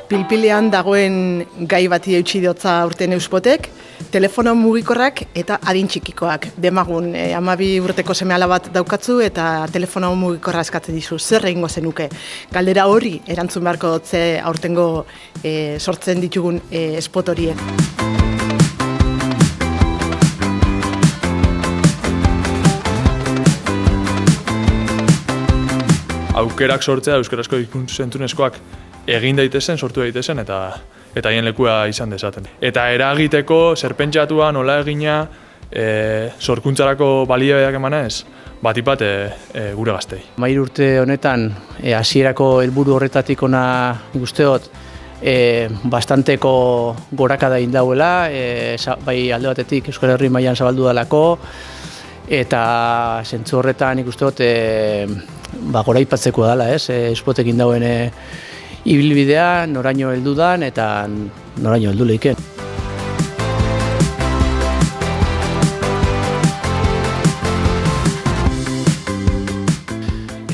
Pilpilean dagoen gai bati eutxi diotza urten Euspotek, telefono mugikorrak eta adin txikikoak. Demagun, 12 urteko seme-alaba bat daukatzu eta telefono mugikorra eskatzen dizu. Zer egingo zenuke? Galdera hori erantzun beharko dutze aurtengo sortzen ditugun spot horiek. Aukerak sortzea euskarazko ikus-entzunezkoak egin daitezen, sortu daitezen eta haien lekua izan dezaten. Eta eragiteko, zerpentsatuan, nola egina, sorkuntzarako baliabideak emanez, batipat gure gaztei. 13 urte honetan, hasierako helburu horretatik ona usteot, bastanteko gorakada indauela, bai alde batetik Euskal Herri mailan zabaldu dalako, eta zentzu horretan ikusteot goraipatzeko dela, Euspotekin dauen ibilbidea, noraino heldu dan eta noraino heldu leiken.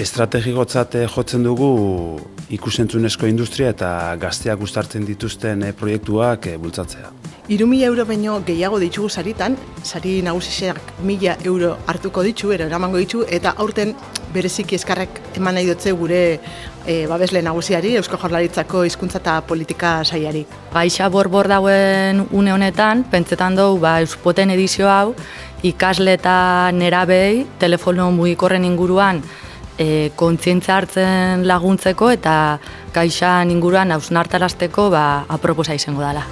Estrategikotzat jotzen dugu ikus-entzunezko industria eta gazteak uztartzen dituzten proiektuak bultzatzea. 3.000 euro baino gehiago ditugu saritan, sari nagusiak 1.000 euro hartuko ditu, eramango ditu, eta aurten bereziki eskarrek eman nahi dutze gure babesle nagusiari, Eusko Jaurlaritzako hizkuntza eta politika sailari. Gaixa borbor dauen une honetan, pentsetan dugu Euspoten edizio hau, ikasle eta nerabei telefono mugikorren inguruan kontzientzia hartzen laguntzeko eta gaixan inguruan hausnartarazteko aproposa izango dela.